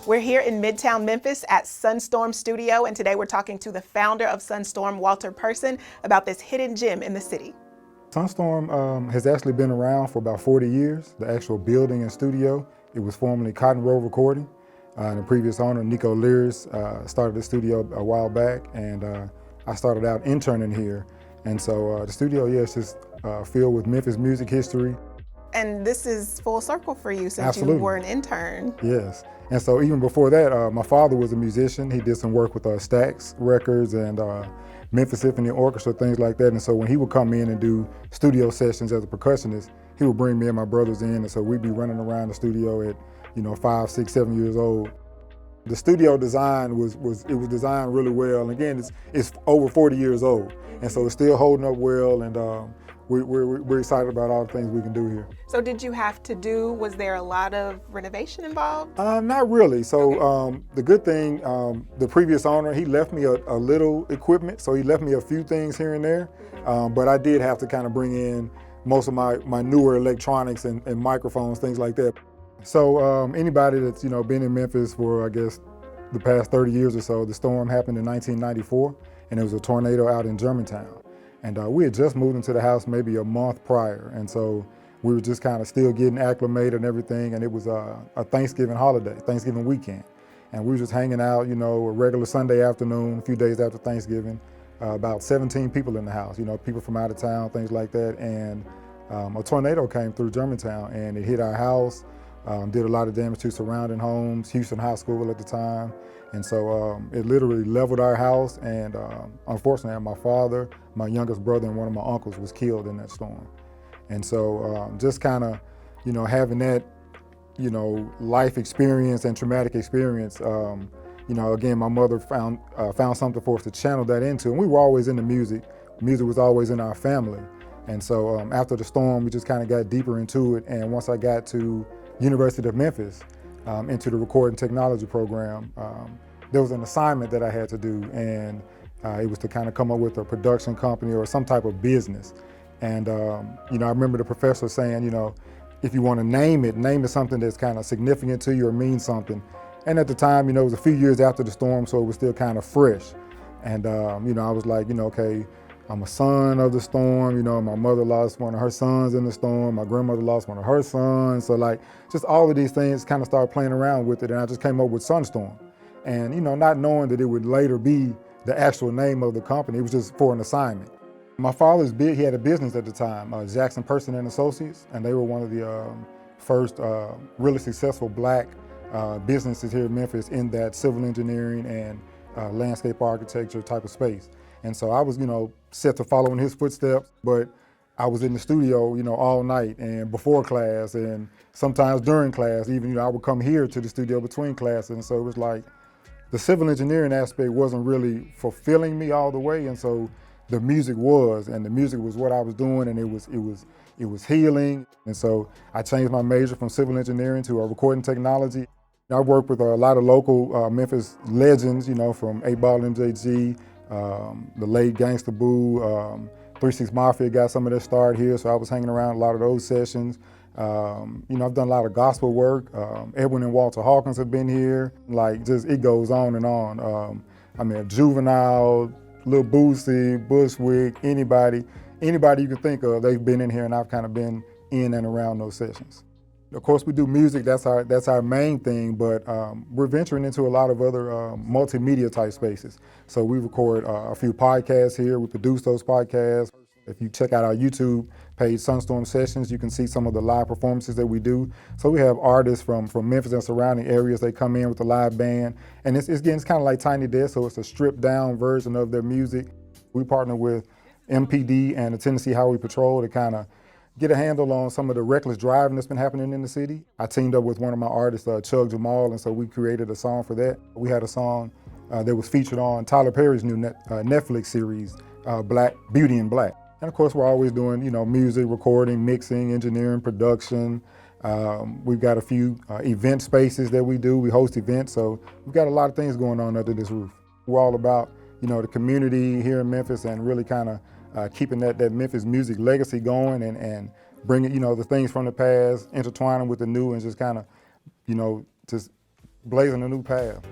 We're here in Midtown Memphis at SonStorm Studio, and today we're talking to the founder of SonStorm, Walter Person, about this hidden gem in the city. SonStorm has actually been around for about 40 years, the actual building and studio. It was formerly Cotton Row Recording. And the previous owner, Nico Lears, started the studio a while back, and I started out interning here. And so the studio, is just filled with Memphis music history. And this is full circle for you since Absolutely. You were an intern. Yes. And so even before that, my father was a musician. He did some work with Stax Records and Memphis Symphony Orchestra, things like that. And so when he would come in and do studio sessions as a percussionist, he would bring me and my brothers in. And so we'd be running around the studio at, 5, 6, 7 years old. The studio design was designed really well. And again, it's over 40 years old. And so it's still holding up well. And we're excited about all the things we can do here. So was there a lot of renovation involved? Not really. So the good thing, the previous owner, he left me a little equipment. So he left me a few things here and there. But I did have to kind of bring in most of my newer electronics and microphones, things like that. So anybody that's, been in Memphis for, I guess, the past 30 years or so, the storm happened in 1994, and it was a tornado out in Germantown. And we had just moved into the house maybe a month prior. And so we were just kind of still getting acclimated and everything. And it was a Thanksgiving holiday, Thanksgiving weekend. And we were just hanging out, a regular Sunday afternoon, a few days after Thanksgiving, about 17 people in the house, people from out of town, things like that. And a tornado came through Germantown and it hit our house, did a lot of damage to surrounding homes, Houston High School at the time. And so it literally leveled our house, and unfortunately my father, my youngest brother, and one of my uncles was killed in that storm. And so just kind of, having that, life experience and traumatic experience, again, my mother found something for us to channel that into, and we were always into music. Music was always in our family. And so after the storm, we just kind of got deeper into it, and once I got to University of Memphis, into the recording technology program, there was an assignment that I had to do, and it was to kind of come up with a production company or some type of business. And I remember the professor saying, if you want to name it something that's kind of significant to you or means something. And at the time, it was a few years after the storm, so it was still kind of fresh. And I was like, okay, I'm a son of the storm, my mother lost one of her sons in the storm, my grandmother lost one of her sons. So like, just all of these things kind of started playing around with it, and I just came up with SonStorm. And not knowing that it would later be the actual name of the company, it was just for an assignment. My father's big, he had a business at the time, Jackson Person and Associates, and they were one of the first really successful black businesses here in Memphis in that civil engineering and landscape architecture type of space. And so I was, set to follow in his footsteps, but I was in the studio, all night and before class, and sometimes during class, even, I would come here to the studio between classes. And so it was like the civil engineering aspect wasn't really fulfilling me all the way. And so the music was, and the music was what I was doing, and it was healing. And so I changed my major from civil engineering to recording technology. I worked with a lot of local Memphis legends, from 8-Ball MJG, the late Gangsta Boo, 3-6 Mafia got some of their start here, so I was hanging around a lot of those sessions. I've done a lot of gospel work. Edwin and Walter Hawkins have been here. Like, just, it goes on and on. Juvenile, Lil Boosie, Bushwick, anybody you can think of, they've been in here, and I've kind of been in and around those sessions. Of course, we do music, that's our main thing, but we're venturing into a lot of other multimedia type spaces. So we record a few podcasts here, we produce those podcasts. If you check out our YouTube page, SonStorm Sessions, you can see some of the live performances that we do. So we have artists from Memphis and surrounding areas, they come in with a live band, and it's kind of like Tiny Desk, so it's a stripped down version of their music. We partner with MPD and the Tennessee Highway Patrol to kind of get a handle on some of the reckless driving that's been happening in the city. I teamed up with one of my artists, Chug Jamal, and so we created a song for that. We had a song that was featured on Tyler Perry's new Netflix series, Beauty in Black. And of course, we're always doing, music, recording, mixing, engineering, production. We've got a few event spaces that we do. We host events, so we've got a lot of things going on under this roof. We're all about, the community here in Memphis and really kind of keeping that Memphis music legacy going and bringing, the things from the past, intertwining with the new, and just kind of, just blazing a new path.